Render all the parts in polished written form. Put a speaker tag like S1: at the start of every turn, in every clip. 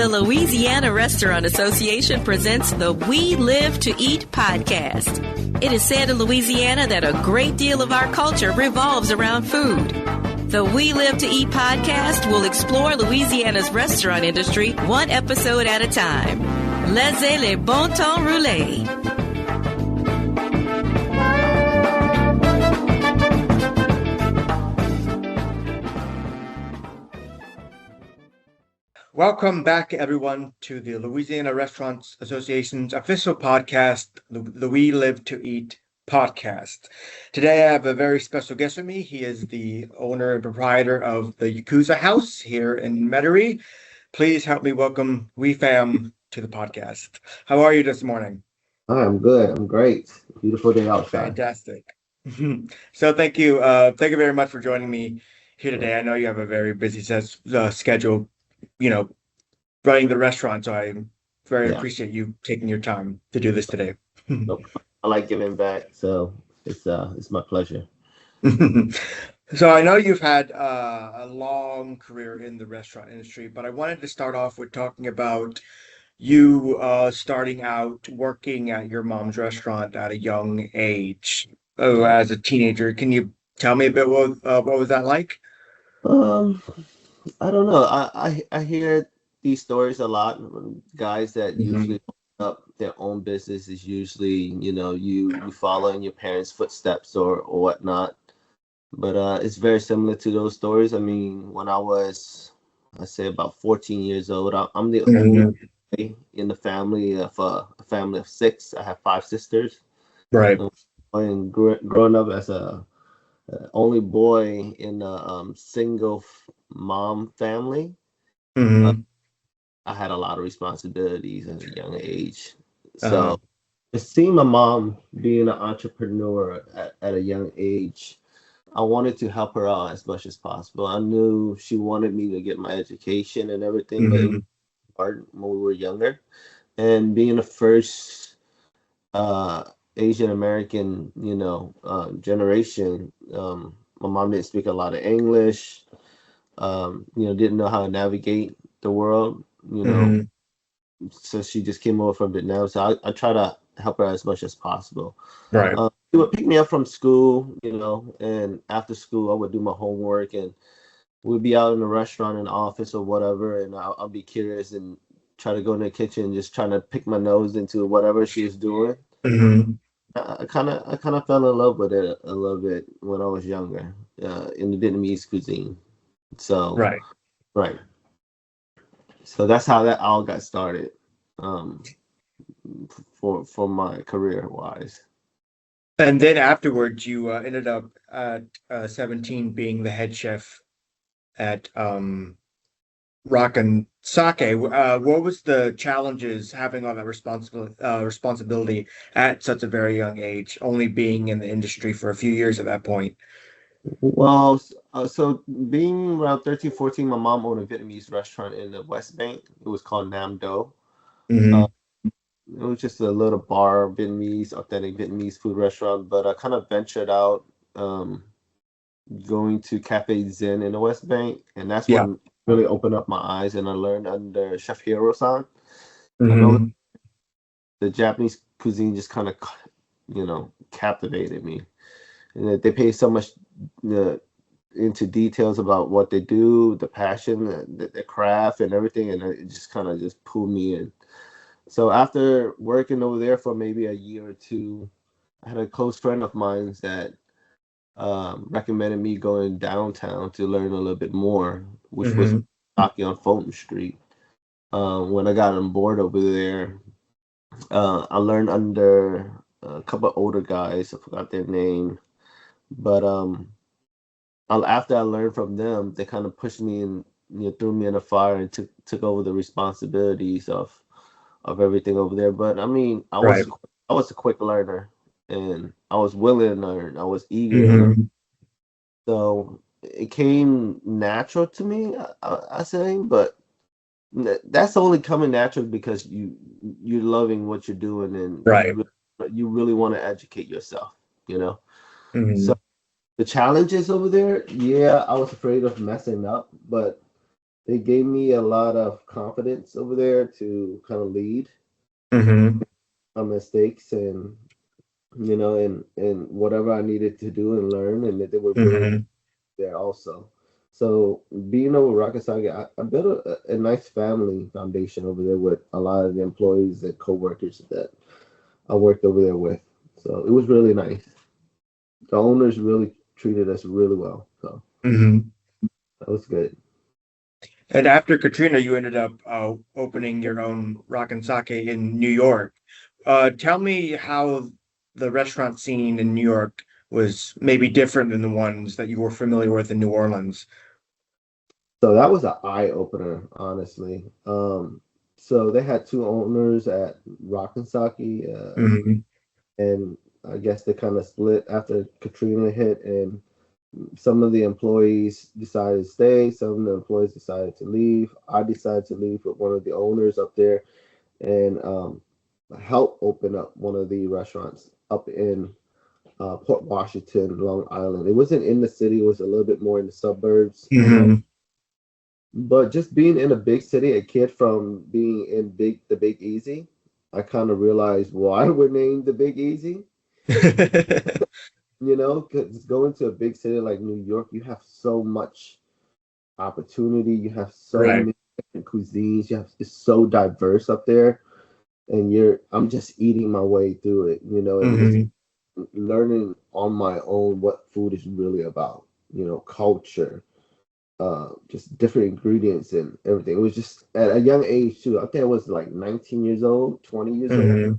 S1: The Louisiana Restaurant Association presents the We Live to Eat podcast. It is said in Louisiana that a great deal of our culture revolves around food. The We Live to Eat podcast will explore Louisiana's restaurant industry one episode at a time. Laissez les bon temps rouler.
S2: Welcome back, everyone, to the Louisiana Restaurants Association's official podcast, the We Live to Eat podcast. Today, I have a very special guest with me. He is the owner and proprietor of the Yakuza House here in Metairie. Please help me welcome Pham to the podcast. How are you this morning?
S3: I'm good. I'm great. Beautiful day outside.
S2: Fantastic. So thank you. Thank you very much for joining me here today. I know you have a very busy schedule, running the restaurant. So I very appreciate you taking your time to do this today.
S3: Nope. I like giving back, so it's my pleasure.
S2: So I know you've had a long career in the restaurant industry, but I wanted to start off with talking about you starting out working at your mom's restaurant at a young age, as a teenager. Can you tell me a bit what was that like?
S3: I don't know. I hear these stories a lot. Guys that usually open up their own business is usually, you follow in your parents' footsteps or whatnot. But it's very similar to those stories. I mean, when I was, I'd say about 14 years old, I'm the only boy in the family of a family of 6. I have 5 sisters.
S2: Right.
S3: And growing up as a only boy in a single mom family, I had a lot of responsibilities at a young age. So seeing my mom being an entrepreneur at a young age, I wanted to help her out as much as possible. I knew she wanted me to get my education and everything, but it was hard when we were younger. And being the first Asian American, generation, my mom didn't speak a lot of English. Didn't know how to navigate the world, so she just came over from Vietnam. So I try to help her as much as possible.
S2: Right.
S3: She would pick me up from school, and after school I would do my homework, and we'd be out in the restaurant, in the office or whatever, and I'll be curious and try to go in the kitchen, just trying to pick my nose into whatever she was doing. I kind of fell in love with it a little bit when I was younger, in the Vietnamese cuisine. So right. So that's how that all got started, for my career wise.
S2: And then afterwards, you ended up at 17 being the head chef at Rockin' Sake. What was the challenges having all that responsibility at such a very young age, only being in the industry for a few years at that point?
S3: Well, so being around 13, 14, my mom owned a Vietnamese restaurant in the West Bank. It was called Nam Do. It was just a little bar, authentic Vietnamese food restaurant. But I kind of ventured out, going to Cafe Zen in the West Bank. And that's when it really opened up my eyes. And I learned under Chef Hiro-san. I know the Japanese cuisine just kind of, captivated me. And they pay so much into details about what they do, the passion, the craft, and everything, and it just kind of just pulled me in. So after working over there for maybe a year or two, I had a close friend of mine that recommended me going downtown to learn a little bit more, which was Taki on Fulton Street. When I got on board over there, I learned under a couple of older guys. I forgot their name. But after I learned from them, they kind of pushed me and threw me in the fire and took over the responsibilities of everything over there. But I mean, I was a quick learner, and I was willing to learn. I was eager to learn. So it came natural to me, I say. But that's only coming natural because you're loving what you're doing, and you really want to educate yourself. So the challenges over there, I was afraid of messing up, but it gave me a lot of confidence over there to kind of lead
S2: Mm-hmm.
S3: on mistakes and and whatever I needed to do and learn, and that they were willing
S2: Mm-hmm.
S3: there also. So being over Rakasagi, I built a nice family foundation over there with a lot of the employees and coworkers that I worked over there with. So it was really nice. The owners really treated us really well. So
S2: Mm-hmm.
S3: that was good.
S2: And after Katrina, you ended up opening your own Rock and Sake in New York. Tell me how the restaurant scene in New York was maybe different than the ones that you were familiar with in New Orleans.
S3: So that was an eye opener, honestly. So they had two owners at Rock and Sake,
S2: Mm-hmm.
S3: and I guess they kind of split after Katrina hit, and some of the employees decided to stay, some of the employees decided to leave. I decided to leave with one of the owners up there and help open up one of the restaurants up in Port Washington, Long Island. It wasn't in the city; it was a little bit more in the suburbs.
S2: Mm-hmm.
S3: But just being in a big city, a kid from being in the Big Easy, I kind of realized why we're named the Big Easy. Because going to a big city like New York, you have so much opportunity. You have so
S2: Right.
S3: many different cuisines. It's so diverse up there, and I'm just eating my way through it, and just
S2: Mm-hmm.
S3: learning on my own what food is really about. Culture, just different ingredients and everything. It was just at a young age too. I think I was like 19 years old, 20 years old,
S2: Mm-hmm.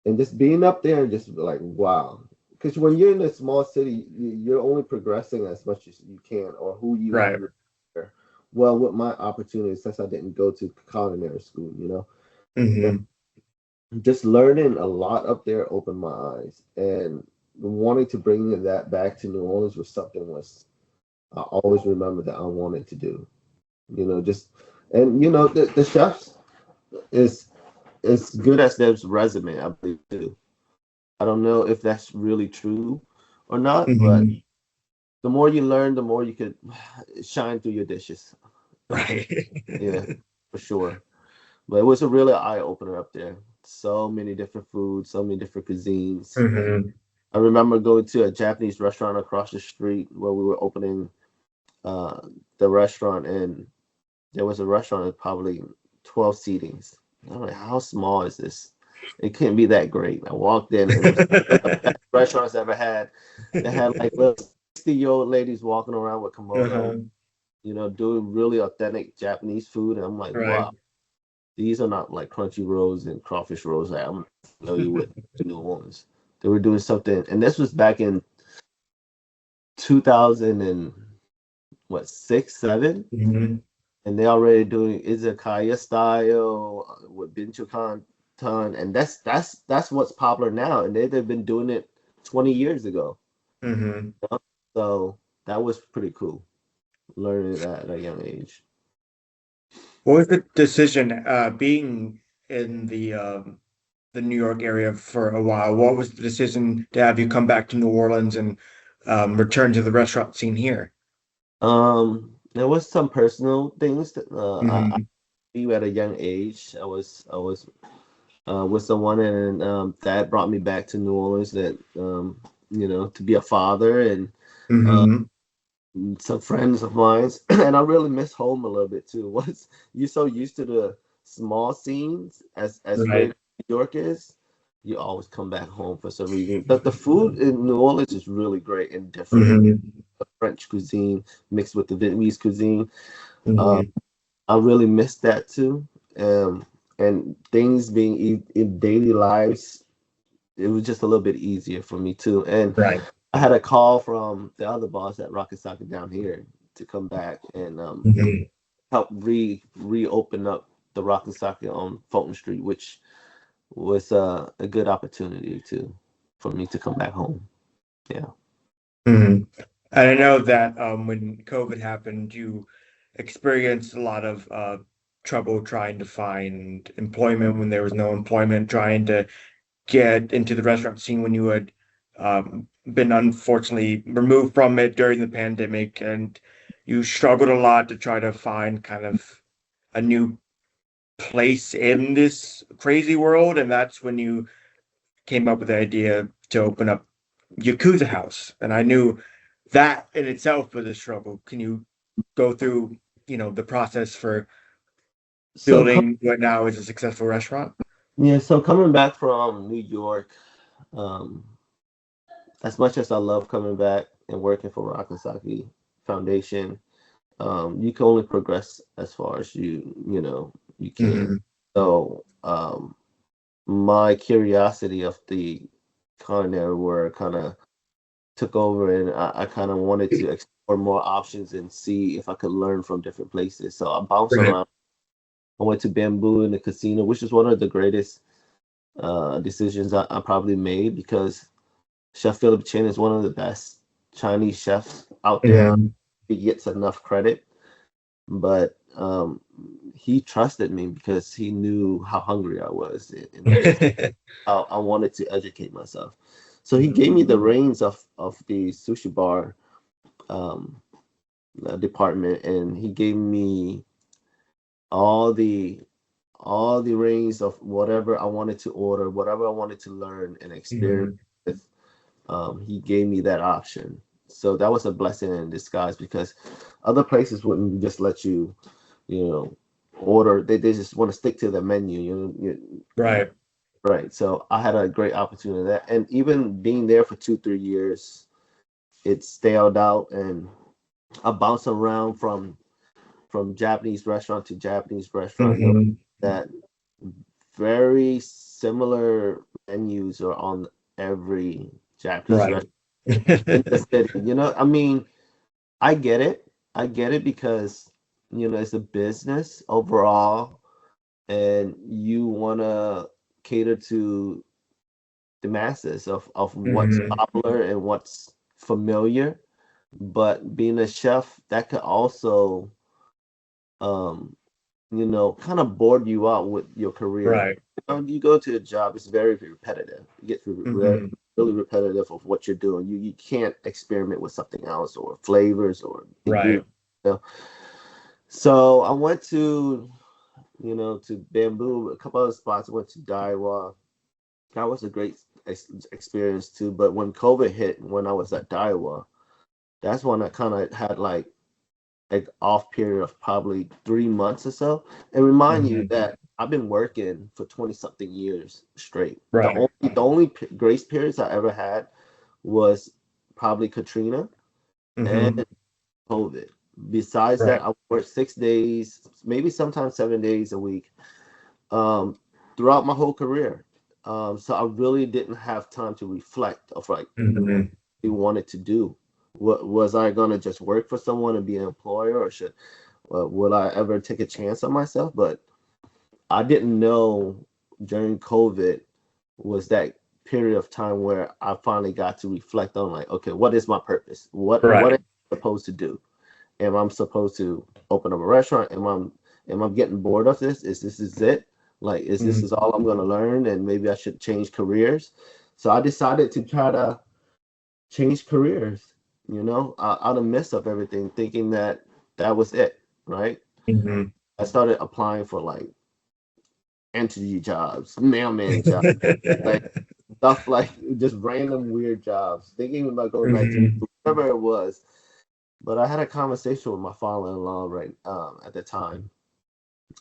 S3: and just being up there and just like wow. Because when you're in a small city, you're only progressing as much as you can, or who you
S2: Right.
S3: are. Well, with my opportunities, since I didn't go to culinary school,
S2: Mm-hmm.
S3: and just learning a lot up there opened my eyes, and wanting to bring that back to New Orleans was something was I always remember that I wanted to do. Just and the chefs is good as their resume, I believe too. I don't know if that's really true or not, but
S2: Mm-hmm.
S3: the more you learn, the more you could shine through your dishes.
S2: Right.
S3: Yeah, for sure. But it was a really eye opener up there. So many different foods, so many different cuisines.
S2: Mm-hmm.
S3: I remember going to a Japanese restaurant across the street where we were opening uh, the restaurant, and there was a restaurant with probably 12 seatings. I'm like, how small is this? It couldn't be that great. I walked in, and it was one of the best restaurants I ever had. They had like little 60-year-old ladies walking around with kimonos,
S2: Uh-huh.
S3: doing really authentic Japanese food. And I'm like,
S2: Right.
S3: wow, these are not like crunchy rolls and crawfish rolls that I'm familiar with in New Orleans. They were doing something, and this was back in 2000 and what, six, seven,
S2: Mm-hmm.
S3: and they already doing izakaya style with binchokan ton, and that's what's popular now, and they've been doing it 20 years ago.
S2: Mm-hmm.
S3: So that was pretty cool, learning that at a young age.
S2: What was the decision, being in the New York area for a while? What was the decision to have you come back to New Orleans and return to the restaurant scene here?
S3: There was some personal things that I
S2: Hmm.
S3: knew at a young age. I was with someone, and that brought me back to New Orleans. That to be a father, and uh,
S2: Hmm.
S3: some friends of mine, and I really miss home a little bit too. Once you're so used to the small scenes as great
S2: Right.
S3: as New York is, you always come back home for some reason. But the food in New Orleans is really great and different.
S2: Hmm.
S3: The French cuisine mixed with the Vietnamese cuisine. Uh,
S2: Hmm.
S3: I really miss that too. Um, and things being in daily lives, it was just a little bit easier for me too. And
S2: Right.
S3: I had a call from the other boss at Rocket Soccer down here to come back and
S2: Hmm.
S3: help reopen up the Rocket Soccer on Fulton Street, which was a good opportunity to for me to come back home. Yeah.
S2: Hmm. And I know that when COVID happened, you experienced a lot of trouble trying to find employment when there was no employment, trying to get into the restaurant scene when you had been unfortunately removed from it during the pandemic. And you struggled a lot to try to find kind of a new place in this crazy world, and that's when you came up with the idea to open up Yakuza House. And I knew that in itself was a struggle. Can you go through, the process for
S3: So
S2: building what now is a successful restaurant?
S3: yeah, so coming back from New York, um, as much as I love coming back and working for Rockasaki Foundation, you can only progress as far as you can.
S2: Hmm.
S3: So my curiosity of the culinary world kind of took over, and I kind of wanted to explore more options and see if I could learn from different places. So I bounced
S2: Right.
S3: around. I went to Bamboo in the casino, which is one of the greatest decisions I probably made, because Chef Philip Chin is one of the best Chinese chefs out there.
S2: Yeah.
S3: He gets enough credit, but he trusted me because he knew how hungry I was, and how I wanted to educate myself. So he gave me the reins of the sushi bar um, department, and he gave me all the reins of whatever I wanted to order, whatever I wanted to learn and experience
S2: Mhm.
S3: with. He gave me that option. So that was a blessing in disguise, because other places wouldn't just let you, you know, order. They just want to stick to the menu.
S2: Right.
S3: Right. So I had a great opportunity there, and even being there for 2-3 years, it stalled out, and I bounced around from Japanese restaurant to Japanese restaurant.
S2: Mhm.
S3: That very similar menus are on every Japanese
S2: Right.
S3: restaurant in the city. I mean, I get it. I get it because, it's a business overall, and you want to cater to the masses of what's
S2: Mhm.
S3: popular and what's familiar. But being a chef, that could also, um, kind of bored you out with your career.
S2: Right.
S3: You go to a job, it's very repetitive. It gets
S2: Mhm.
S3: really repetitive of what you're doing. You can't experiment with something else, or flavors, or
S2: Right.
S3: ingredients. So I went to Bamboo, a couple other spots. I went to Daiwa. That was a great experience too. But when COVID hit, when I was at Daiwa, that's when I kind of had like off period of probably 3 months or so. And remind you
S2: Mhm.
S3: that I've been working for 20 something years straight. The
S2: Right.
S3: only the only grace periods I ever had was probably Katrina and
S2: Mhm.
S3: COVID. Besides that,
S2: Right.
S3: I worked 6 days, maybe sometimes 7 days a week, um, throughout my whole career. So I really didn't have time to reflect of like
S2: Mhm.
S3: we wanted to do. What was I gonna just work for someone and be an employer, or would I ever take a chance on myself? But I didn't know during COVID was that period of time where I finally got to reflect on, like, okay, what is my purpose? What am
S2: Right.
S3: I supposed to do? Am I supposed to open up a restaurant? Am I getting bored of this? Is it? Like, is this
S2: Mhm.
S3: is all I'm gonna learn, and maybe I should change careers? So I decided to try to change careers, out of midst of everything, thinking that that was it, right?
S2: Mhm.
S3: I started applying for like entity jobs, mailman jobs, like stuff like just random weird jobs, thinking about going back to
S2: Mhm.
S3: whatever it was. But I had a conversation with my father-in-law right at the time,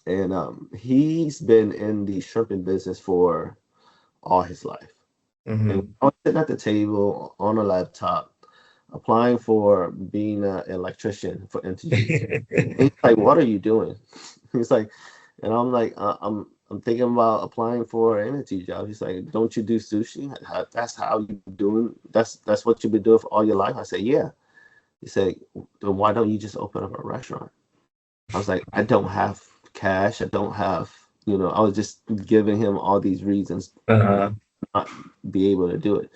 S3: and he's been in the shrimping business for all his life. And
S2: Mhm.
S3: I was sitting at the table on a laptop, applying for being an electrician for Entergy. He's like, "What are you doing?" He's like, and I'm like, I'm thinking about applying for an entity job. He's like, "Don't you do sushi? That's how you doing. That's what you've been doing for all your life." I said, "Yeah." He said, "Then why don't you just open up a restaurant?" I was like, "I don't have cash. I don't have, I was just giving him all these reasons
S2: Uh-huh.
S3: not be able to do it.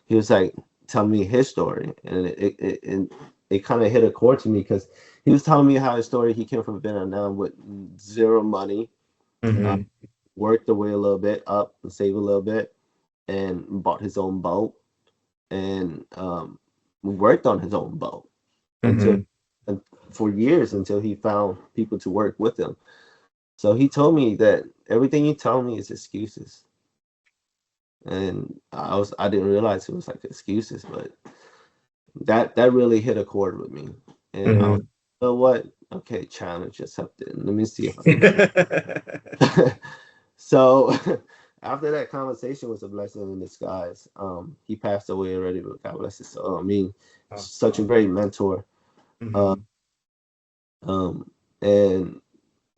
S3: He was like telling me his story, and it kind of hit a chord to me, because he was telling me how his story. He came from Vietnam with zero money, uh,
S2: Mhm.
S3: worked away a little bit up and saved a little bit, and bought his own boat, and worked on his own boat until
S2: Mhm.
S3: for years until he found people to work with him. So he told me that everything you tell me is excuses. And I didn't realize it was like excuses, but that really hit a chord with me. And I was, you know what? Okay, challenge accepted. Let me see if I can. So after that conversation was a blessing in disguise. He passed away already, but God bless his soul. I mean, such a great mentor. And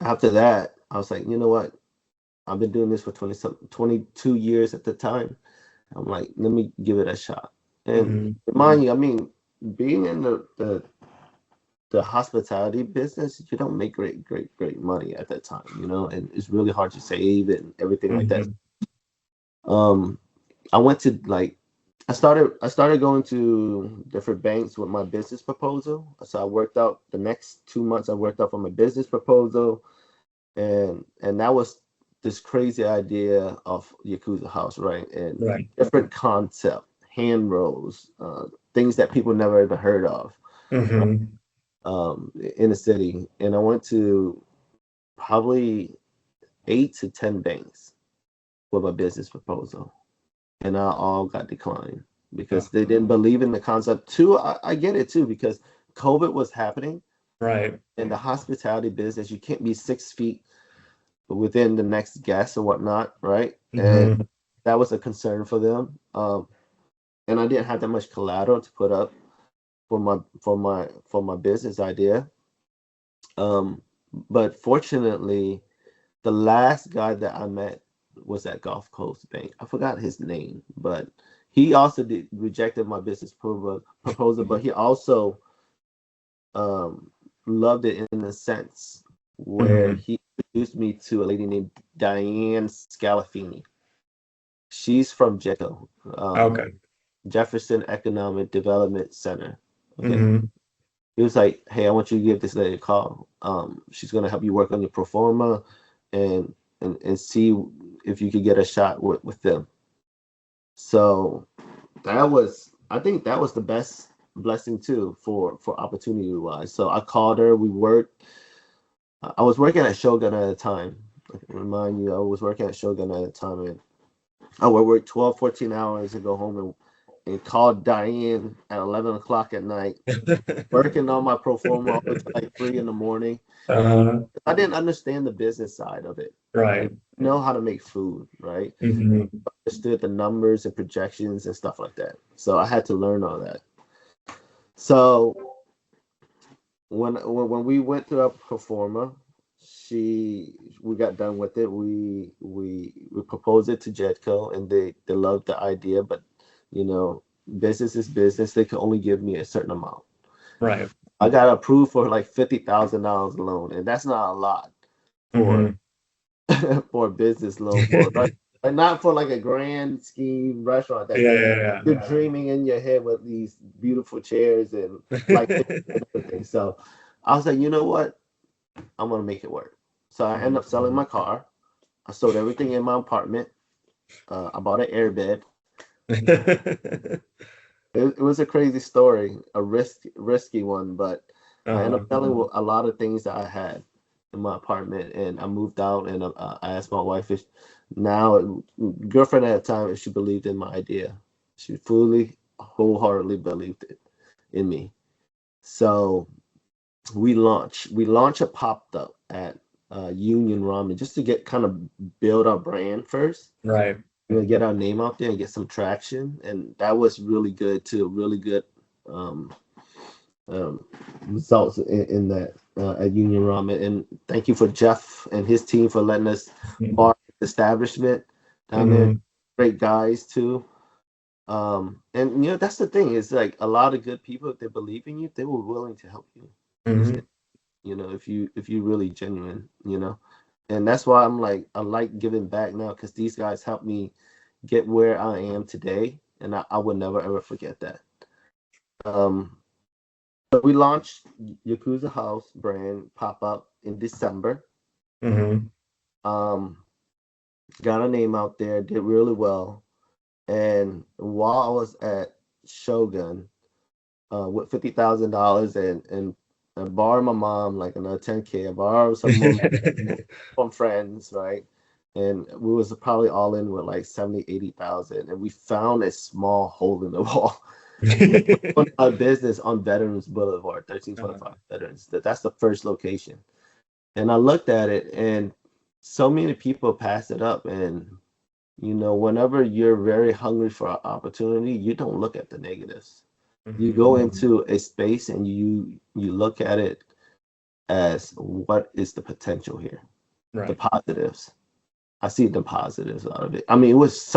S3: after that, I was like, you know what? I've been doing this for 22 years at the time. I'm like, let me give it a shot. And mind you, I mean, being in the hospitality business, you don't make great money at that time, you know, and it's really hard to save and everything like that. I went to I started going to different banks with my business proposal. So I worked out the next 2 months. I worked out for my business proposal, and that was this crazy idea of Yakuza House, right? And different concept, hand rolls, things that people never even heard of, in the city. And I went to probably 8 to 10 banks with my business proposal, and I all got declined because they didn't believe in the concept. Too, I get it too, because COVID was happening. Right. In the hospitality business, you can't be 6 feet within the next guest or whatnot, right? And that was a concern for them. And I didn't have that much collateral to put up for my business idea. But fortunately, the last guy that I met was at Gulf Coast Bank. I forgot his name, but he also rejected my business proposal, but he also loved it in a sense where he introduced me to a lady named Diane Scalafini. She's from JECO, Jefferson Economic Development Center. Okay. He was like, hey, I want you to give this lady a call. She's going to help you work on your pro forma and see if you could get a shot with them. So I think that was the best blessing too for opportunity wise. So I called her. We worked. I was working at Shogun at the time. I can remind you, I was working at Shogun at the time, and I would work 12, 14 hours and go home and call Diane at 11 o'clock at night, working on my pro forma up until like 3 in the morning. I didn't understand the business side of it. Right. I know how to make food, right? I understood the numbers and projections and stuff like that. So I had to learn all that. So when we went through our pro forma, we got done with it. We proposed it to Jetco, and they loved the idea, but you know, business is business. They could only give me a certain amount. Right. I got approved for like $50,000 loan, and that's not a lot for for a business loan, like not for like a grand scheme restaurant that you're dreaming in your head with these beautiful chairs and like and everything. So I was like, you know what? I'm gonna make it work. So I ended up selling my car. I sold everything in my apartment. I bought an airbed. It was a crazy story, a risky one, but I ended up selling a lot of things that I had in my apartment, and I moved out, and I asked my wife girlfriend at the time, if she believed in my idea. She wholeheartedly believed it in me. So we launched a pop-up at Union Ramen just to kind of build our brand first. Right. Get our name out there and get some traction, and that was really good too. Really good results in that at Union Ramen. And thank you for Jeff and his team for letting us mark the establishment down there. Great guys too. And you know, that's the thing, is like a lot of good people, if they believe in you, they were willing to help you. You know, if you really genuine, you know. And that's why I'm like, I like giving back now, because these guys helped me get where I am today, and I would never ever forget that. So we launched Yakuza House brand pop-up in December. Got a name out there, did really well. And while I was at Shogun with $50,000 and I borrowed my mom like another 10K. I borrowed some more from friends, right? And we was probably all in with like 70, 80,000. And we found a small hole in the wall. Our business on Veterans Boulevard, 1325 Veterans. That's the first location. And I looked at it, and so many people passed it up. And whenever you're very hungry for an opportunity, you don't look at the negatives. You go into a space and you look at it as what is the potential here, the positives. I see the positives out of it. I mean, it was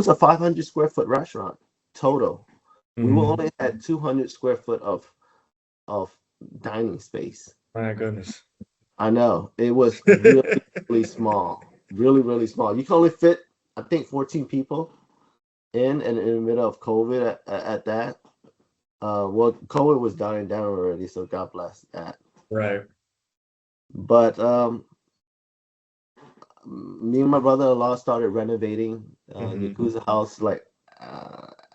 S3: a 500 square foot restaurant total. We only had 200 square foot of dining space.
S2: My goodness.
S3: I know it was really, really small, really, really small. You can only fit, I think, 14 people in the middle of COVID at that. Well, COVID was dying down already, so God bless that.
S2: Right.
S3: But me and my brother-in-law started renovating Yakuza house like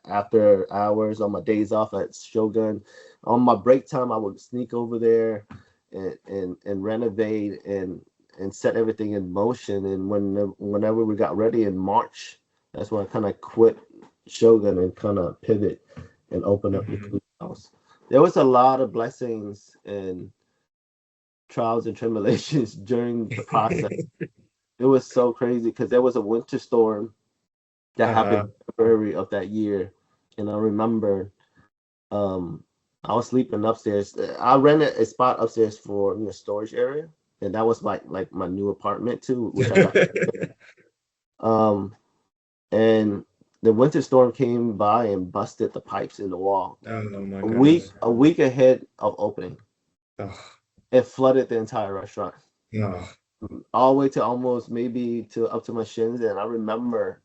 S3: after hours on my days off at Shogun. On my break time, I would sneak over there and renovate and set everything in motion. And whenever we got ready in March, that's when I kind of quit Shogun and kind of pivot and open up Yakuza house. There was a lot of blessings and trials and tribulations during the process. It was so crazy because there was a winter storm that happened in February of that year. And I remember I was sleeping upstairs. I rented a spot upstairs for storage area. And that was like my new apartment too, which I got. And the winter storm came by and busted the pipes in the wall.
S2: Oh my goodness.
S3: A week ahead of opening.
S2: Oh.
S3: It flooded the entire restaurant.
S2: No.
S3: All the way to almost maybe up to my shins. And I remember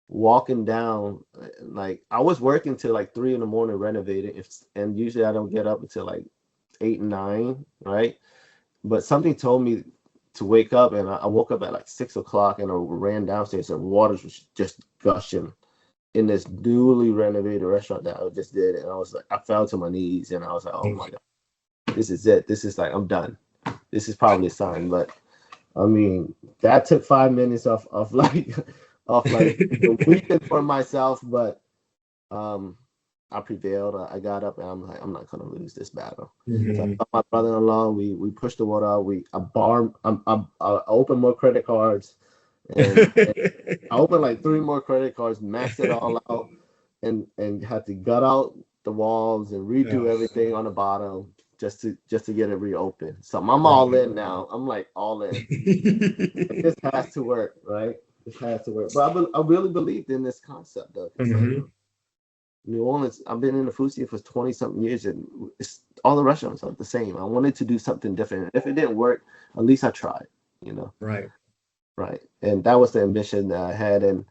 S3: walking down, like I was working till like 3 a.m. renovating, and usually I don't get up until like 8, 9, right? But something told me to wake up, and I woke up at like 6 o'clock, and I ran downstairs, and water was just gushing in this newly renovated restaurant that I just did. And I was like, I fell to my knees, and I was like, oh my God, this is it. This is like, I'm done. This is probably a sign. But I mean, that took 5 minutes of like the weekend for myself, but I prevailed. I got up, and I'm like, I'm not gonna lose this battle. So I got my brother-in-law. We pushed the water out. I opened more credit cards, and I opened like 3 more credit cards, maxed it all out, and had to gut out the walls and redo everything on the bottom just to get it reopened. So I'm all in now. I'm like all in. This has to work, right? It has to work. But I really believed in this concept, though. New Orleans, I've been in the food scene for 20-something years, and all the restaurants are the same. I wanted to do something different. If it didn't work, at least I tried, Right. And that was the ambition that I had. And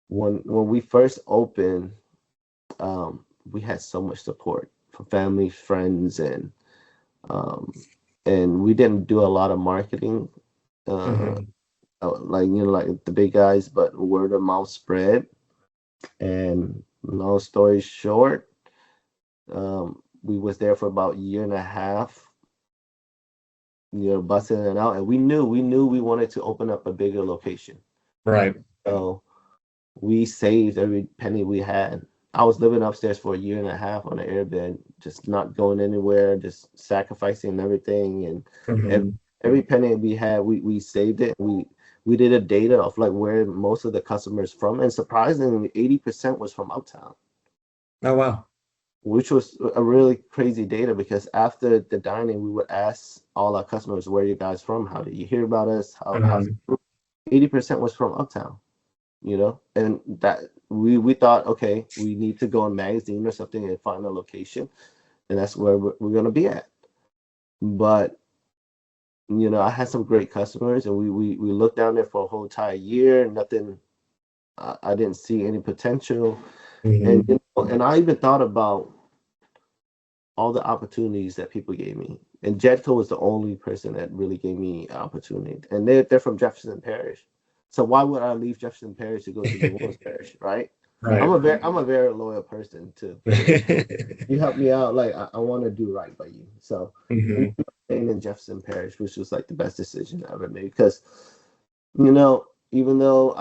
S3: when we first opened, we had so much support from family, friends, and we didn't do a lot of marketing. Like the big guys, but word of mouth spread. And long story short, we was there for about 1.5 years, busting it out, and we knew we wanted to open up a bigger location.
S2: Right.
S3: So we saved every penny we had. I was living upstairs for 1.5 years on an airbed, just not going anywhere, just sacrificing everything, and every penny we had, we saved it. We did a data of like where most of the customers from, and surprisingly, 80% was from Uptown.
S2: Oh wow!
S3: Which was a really crazy data, because after the dining, we would ask all our customers, "Where are you guys from? How did you hear about us?" 80% was from Uptown, and that we thought, okay, we need to go on magazine or something and find a location, and that's where we're gonna be at. But I had some great customers, and we looked down there for a whole entire year. Nothing. I didn't see any potential, and I even thought about all the opportunities that people gave me. And Jedco was the only person that really gave me opportunity, and they're from Jefferson Parish. So why would I leave Jefferson Parish to go to New Orleans Parish, right?
S2: Right.
S3: I'm a very loyal person too. You help me out, like I want to do right by you. So we
S2: Hmm.
S3: staying in Jefferson Parish, which was like the best decision I ever made because even though a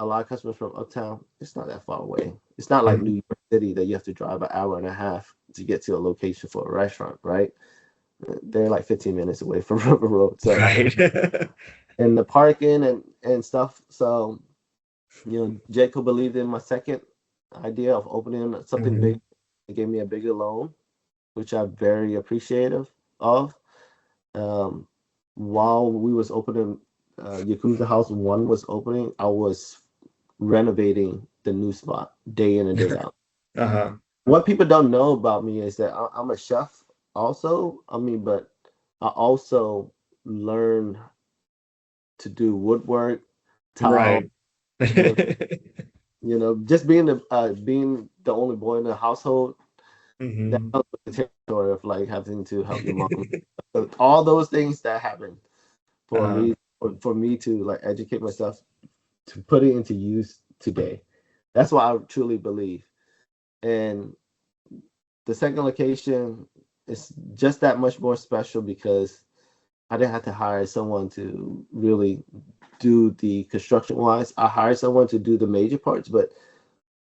S3: lot of customers from uptown, it's not that far away. It's not like New York City that you have to drive an hour and a half to get to a location for a restaurant, right? They're like 15 minutes away from River Road. So,
S2: Right.
S3: and the parking and stuff. So, Jacob believed in my second idea of opening something
S2: Hmm.
S3: big. He gave me a bigger loan, which I'm very appreciative of. Um, while we was opening, Yakuza House 1 was opening, I was renovating the new spot day in and day out.
S2: Uh-huh.
S3: What people don't know about me is that I'm a chef also. But I also learn to do woodwork, tile,
S2: Right.
S3: you just being the only boy in the household, that
S2: Hmm.
S3: comes with the territory of like having to help your mom. So all those things that happen for
S2: Uh,
S3: me to like educate myself to put it into use today. That's what I truly believe. And the second location is just that much more special because I didn't have to hire someone to really do the construction wise. I hired someone to do the major parts, but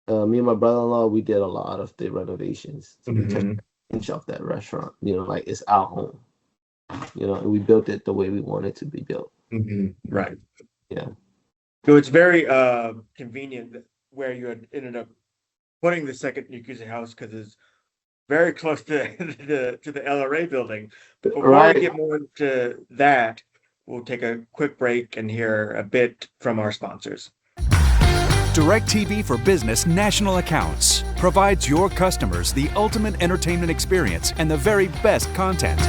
S3: me and my brother-in-law, we did a lot of the renovations. So we touched
S2: mhm,
S3: the inch off that restaurant, like it's our home, and we built it the way we wanted it to be built.
S2: right.
S3: Yeah.
S2: So it's very convenient where you had ended up putting the second Yakuza house because it's very close to the LRA building. But before we
S3: Right.
S2: get more into that, we'll take a quick break and hear a bit from our sponsors.
S4: DirecTV for Business National Accounts provides your customers the ultimate entertainment experience and the very best content.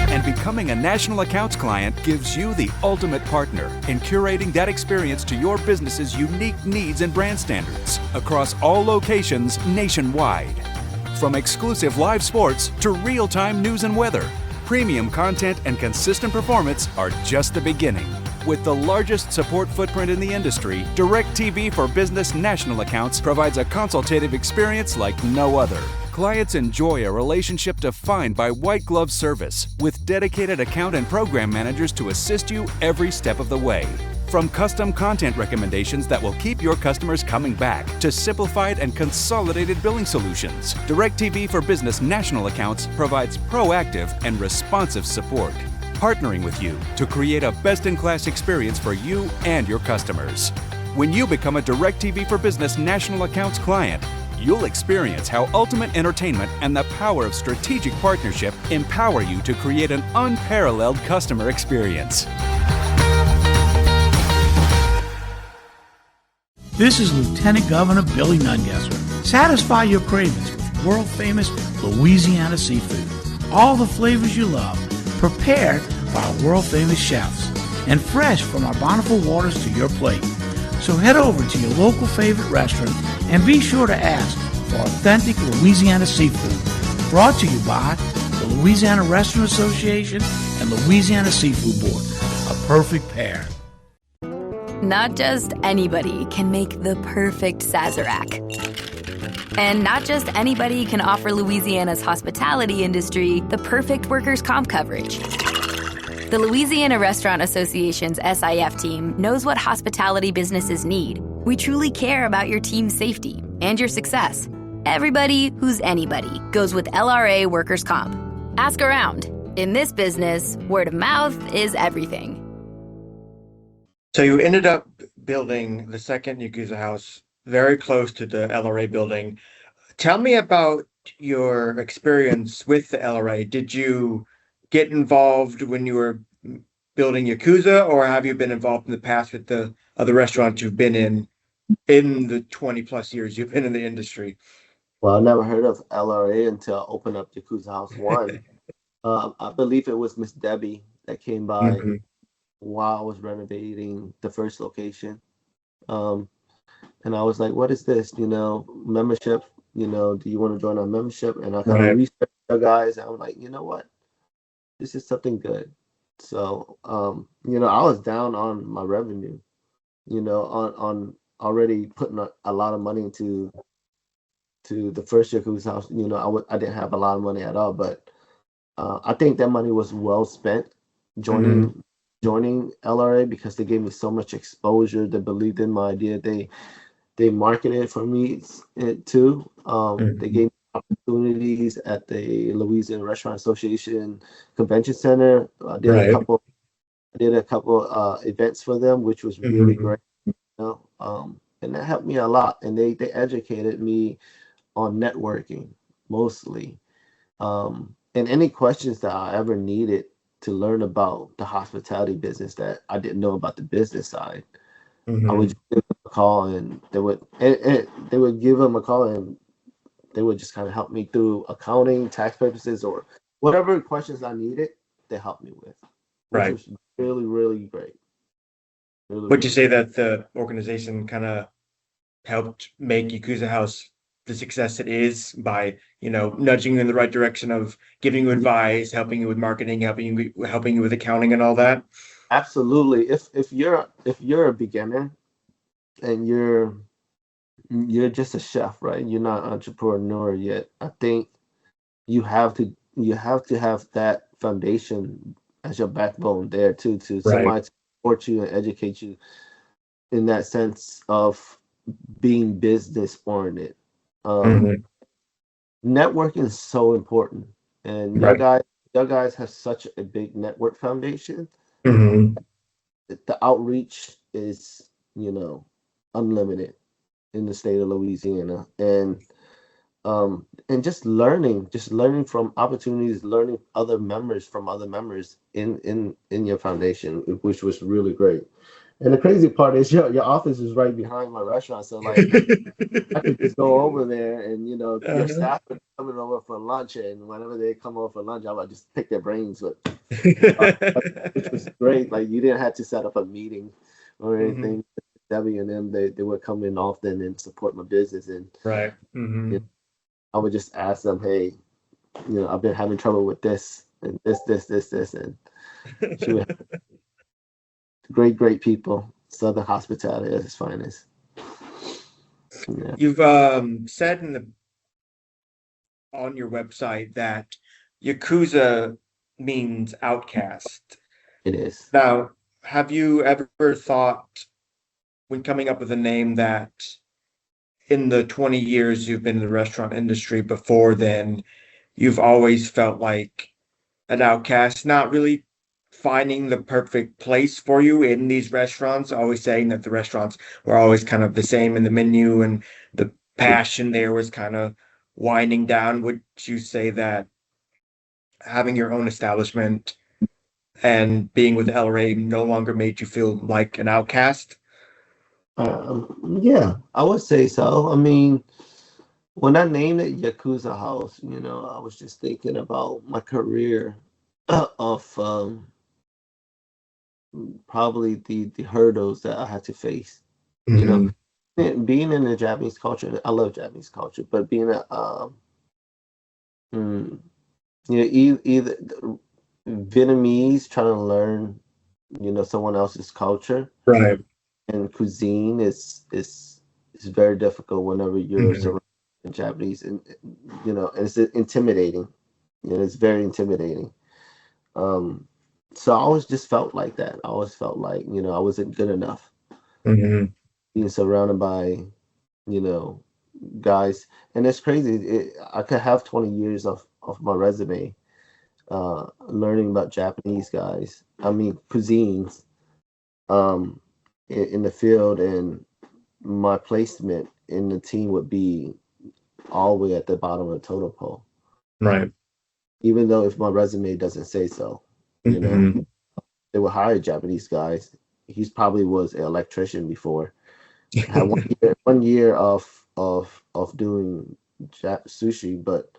S4: And becoming a national accounts client gives you the ultimate partner in curating that experience to your business's unique needs and brand standards across all locations nationwide. From exclusive live sports to real-time news and weather, premium content and consistent performance are just the beginning. With the largest support footprint in the industry, DirecTV for Business National Accounts provides a consultative experience like no other. Clients enjoy a relationship defined by white glove service with dedicated account and program managers to assist you every step of the way. From custom content recommendations that will keep your customers coming back to simplified and consolidated billing solutions, DirecTV for Business National Accounts provides proactive and responsive support, partnering with you to create a best-in-class experience for you and your customers. When you become a DirecTV for Business National Accounts client, you'll experience how ultimate entertainment and the power of strategic partnership empower you to create an unparalleled customer experience.
S5: This is Lieutenant Governor Billy Nungesser. Satisfy your cravings with world-famous Louisiana seafood. All the flavors you love, prepared by our world-famous chefs, and fresh from our bountiful waters to your plate. So head over to your local favorite restaurant and be sure to ask for authentic Louisiana seafood. Brought to you by the Louisiana Restaurant Association and Louisiana Seafood Board. A perfect pair.
S6: Not just anybody can make the perfect Sazerac. And not just anybody can offer Louisiana's hospitality industry the perfect workers' comp coverage. The Louisiana Restaurant Association's SIF team knows what hospitality businesses need. We truly care about your team's safety and your success. Everybody who's anybody goes with LRA workers' comp. Ask around. In this business, word of mouth is everything.
S2: So you ended up building the second Yakuza house very close to the LRA building. Tell me about your experience with the LRA. Did you get involved when you were building Yakuza, or have you been involved in the past with the other restaurants you've been in the 20 plus years you've been in the industry?
S3: Well, I never heard of LRA until I opened up Yakuza House 1. I believe it was Miss Debbie that came by
S2: Mhm.
S3: while I was renovating the first location. And I was like, what is this? Membership, do you want to join our membership? And I kind of
S2: Right.
S3: researched the guys, and I'm like, you know what? This is something good. So, I was down on my revenue. on already putting a lot of money into the first Yakuza house. I didn't have a lot of money at all, but I think that money was well spent
S2: Mm-hmm.
S3: joining LRA, because they gave me so much exposure. They believed in my idea. They marketed for me too. They
S2: Mm-hmm.
S3: gave me opportunities at the Louisiana Restaurant Association Convention Center.
S2: Right.
S3: I did a couple events for them, which was really
S2: Mm-hmm.
S3: great. And that helped me a lot. And they educated me on networking mostly. And any questions that I ever needed to learn about the hospitality business that I didn't know about the business side, I would
S2: Mm-hmm.
S3: just give them a call, and they would give them a call, and they would just kind of help me through accounting, tax purposes, or whatever questions I needed. They helped me with, which
S2: Right.
S3: was really, really great. Really,
S2: Would you
S3: really
S2: say
S3: great.
S2: that the organization kind of helped make Yakuza House the success it is by, nudging you in the right direction of giving you advice, helping you with marketing, helping you with accounting and all that?
S3: Absolutely. If you're a beginner and you're just a chef, right? You're not an entrepreneur yet. I think you have to have that foundation as your backbone there too, to
S2: Right.
S3: somebody to support you and educate you in that sense of being business oriented. Um,
S2: Mm-hmm.
S3: Networking is so important, and
S2: Right.
S3: your guys have such a big network foundation.
S2: Mm-hmm.
S3: The outreach is, you know, unlimited in the state of Louisiana, and just learning from opportunities, learning from other members in your foundation, which was really great. And the crazy part is your office is right behind my restaurant, so like I could just go over there, and your
S2: Uh-huh.
S3: staff would coming over for lunch, and whenever they come over for lunch, I would just pick their brains with, uh, which was great. Like, you didn't have to set up a meeting or
S2: Hmm.
S3: anything. Debbie and them, they would come in often and support my business, and
S2: Right.
S3: you
S2: Hmm.
S3: know, I would just ask them, hey, I've been having trouble with this and this, and she would have great people. Southern hospitality at its finest. Yeah,
S2: You've said on your website that Yakuza means outcast.
S3: it is.
S2: Now, have you ever thought when coming up with a name that in the 20 years you've been in the restaurant industry before then, you've always felt like an outcast, not really finding the perfect place for you in these restaurants, always saying that the restaurants were always kind of the same in the menu and the passion there was kind of winding down? Would you say that having your own establishment and being with LRA no longer made you feel like an outcast?
S3: Yeah, I would say so. I mean, when I named it Yakuza House, I was just thinking about my career of probably the hurdles that I had to face. You know,
S2: Hmm.
S3: being in the Japanese culture, I love Japanese culture, but being mm, either Vietnamese trying to learn, someone else's culture
S2: Right.
S3: and cuisine is very difficult whenever you're
S2: Hmm.
S3: surrounded in Japanese, and it's intimidating. It's very intimidating. Um, so I always just felt like that. I always felt like, I wasn't good enough
S2: Hmm.
S3: being surrounded by, you know, guys. And it's crazy. I could have 20 years of my resume learning about Japanese guys. I mean, cuisines um, in the field, and my placement in the team would be all the way at the bottom of the totem pole,
S2: Right.
S3: even though if my resume doesn't say so. You know,
S2: Hmm.
S3: they would hire Japanese guys. He's probably was an electrician before. Had one year of doing sushi, but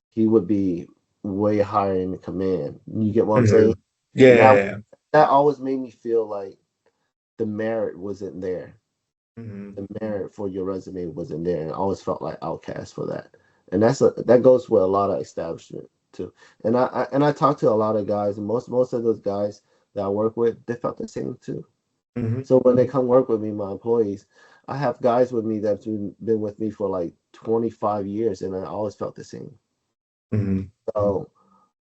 S3: he would be way higher in the command. You get what I'm
S2: Hmm.
S3: saying?
S2: Yeah,
S3: And
S2: yeah,
S3: that
S2: yeah.
S3: that always made me feel like the merit wasn't there.
S2: Hmm.
S3: The merit for your resume wasn't there, and I always felt like outcast for that. And that goes with a lot of establishment too. And I talked to a lot of guys, and most of those guys that I work with, they felt the same too.
S2: Mm-hmm.
S3: So when they come work with me, my employees, I have guys with me that's been with me for like 25 years, and I always felt the same.
S2: Mm-hmm.
S3: So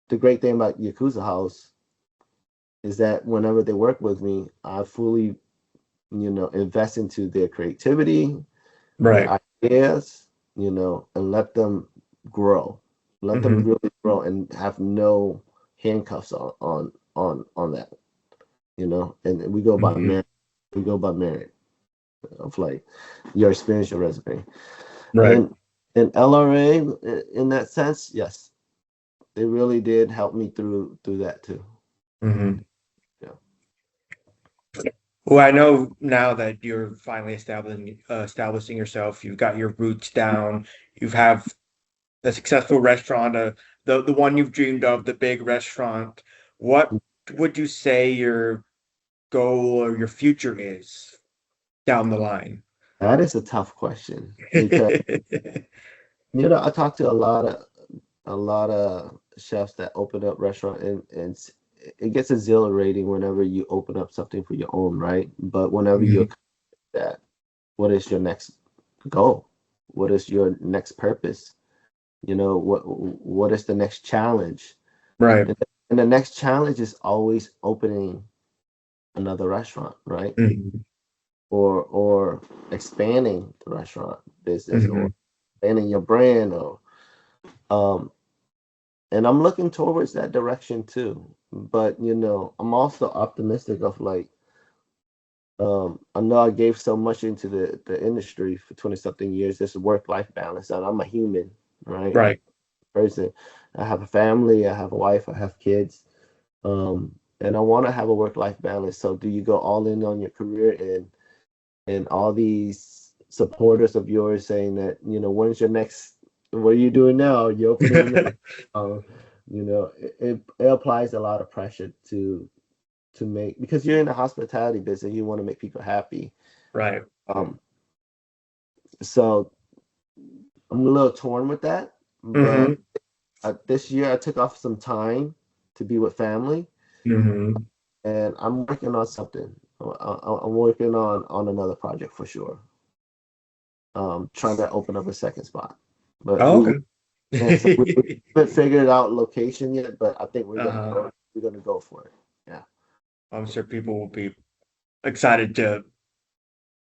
S3: the great thing about Yakuza House is that whenever they work with me, I fully, invest into their creativity,
S2: Right.
S3: their ideas, and let them grow. Let them
S2: Mm-hmm.
S3: really grow and have no handcuffs on that, And we go by
S2: Mm-hmm.
S3: merit. We go by merit of like your experience, your resume.
S2: Right.
S3: And LRA, in that sense, yes, they really did help me through that too.
S2: Mm-hmm.
S3: Yeah.
S2: Well, I know now that you're finally establishing yourself. You've got your roots down. You have a successful restaurant, the one you've dreamed of, the big restaurant. What would you say your goal or your future is down the line?
S3: That is a tough question because I talked to a lot of chefs that open up restaurant, and it gets exhilarating whenever you open up something for your own, right? But whenever you're
S2: Mhm.
S3: that, what is your next goal? What is your next purpose? What is the next challenge?
S2: Right.
S3: And the next challenge is always opening another restaurant, right?
S2: Mhm.
S3: Or expanding the restaurant business, or
S2: Mhm.
S3: expanding your brand, or um and I'm looking towards that direction too. But I'm also optimistic of like, I know I gave so much into the industry for 20 something years. This work-life balance, and I'm a human, right? I'm
S2: Right.
S3: a person. I have a family, I have a wife, I have kids. And I want to have a work-life balance. So do you go all in on your career, and all these supporters of yours saying that, when's your next, what are you doing now? You're opening now. Uh, it applies a lot of pressure to make, because you're in the hospitality business, you want to make people happy.
S2: Right.
S3: Um, so I'm a little torn with that, but
S2: Hmm.
S3: this year I took off some time to be with family,
S2: Hmm.
S3: and I'm working on something. I'm working on another project for sure. Trying to open up a second spot, but
S2: Oh,
S3: we
S2: okay.
S3: yeah, so we haven't figured out location yet, but I think
S2: Uh-huh.
S3: we're gonna go for it. Yeah.
S2: I'm sure people will be excited to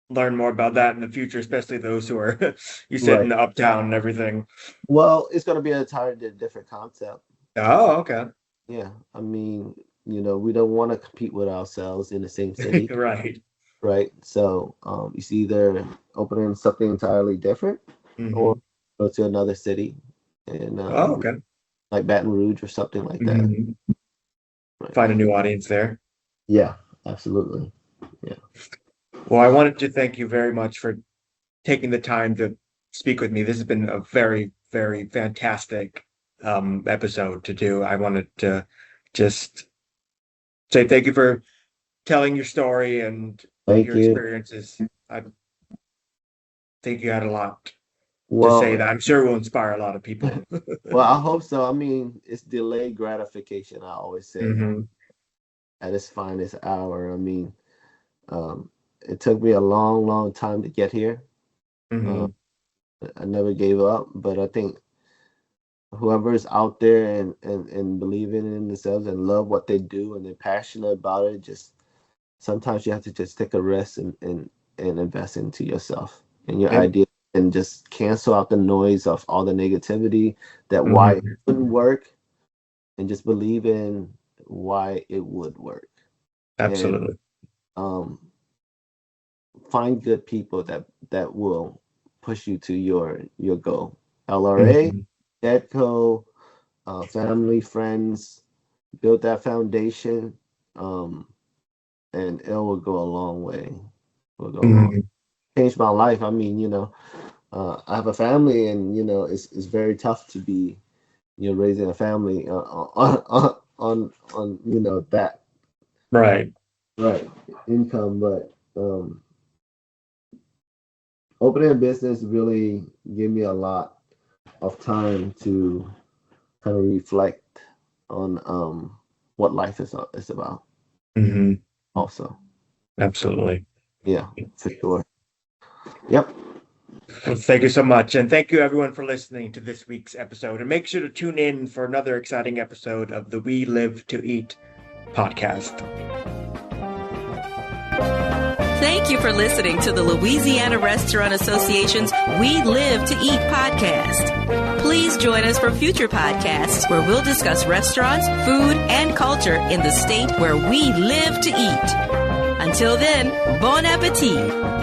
S2: learn more about that in the future, especially those who are, you said, in
S3: Right.
S2: the uptown and everything.
S3: Well, it's gonna be a entirely different concept.
S2: Oh, okay.
S3: Yeah. I mean, we don't want to compete with ourselves in the same city,
S2: Right.
S3: right? So, it's either opening something entirely different, or
S2: Hmm.
S3: go to another city, and
S2: Oh, okay.
S3: like Baton Rouge or something like that.
S2: Hmm.
S3: Right.
S2: Find a new audience there.
S3: Yeah, absolutely. Yeah.
S2: Well, I wanted to thank you very much for taking the time to speak with me. This has been a very, very fantastic episode to do. I wanted to just say thank you for telling your story and
S3: Thank
S2: your
S3: you.
S2: experiences. I think you had a lot to say
S3: Well,
S2: that I'm sure will inspire a lot of people.
S3: well, I hope so. I mean, it's delayed gratification, I always say,
S2: Hmm.
S3: at its finest hour. I mean, it took me a long, long time to get here. Uh,
S2: Hmm.
S3: I never gave up, but I think whoever's out there and believing in themselves and love what they do and they're passionate about it, just sometimes you have to just take a rest and invest into yourself and your
S2: Yep.
S3: idea, and just cancel out the noise of all the negativity that why it
S2: Hmm.
S3: wouldn't work, and just believe in why it would work. And
S2: Absolutely.
S3: um, find good people that will push you to your goal. LRA,
S2: Hmm.
S3: Edco, family, friends, build that foundation, um, and it will go a long way. It will go a long.
S2: Hmm.
S3: Changed my life. I mean, I have a family, and it's very tough to be, raising a family, on that
S2: Right.
S3: right income, but opening a business really gave me a lot of time to kind of reflect on what life is about
S2: Hmm.
S3: also.
S2: Absolutely.
S3: Yeah, for sure. Yep.
S2: Well, thank you so much. And thank you, everyone, for listening to this week's episode. And make sure to tune in for another exciting episode of the We Live to Eat podcast.
S1: Thank you for listening to the Louisiana Restaurant Association's We Live to Eat podcast. Please join us for future podcasts where we'll discuss restaurants, food, and culture in the state where we live to eat. Until then, bon appetit.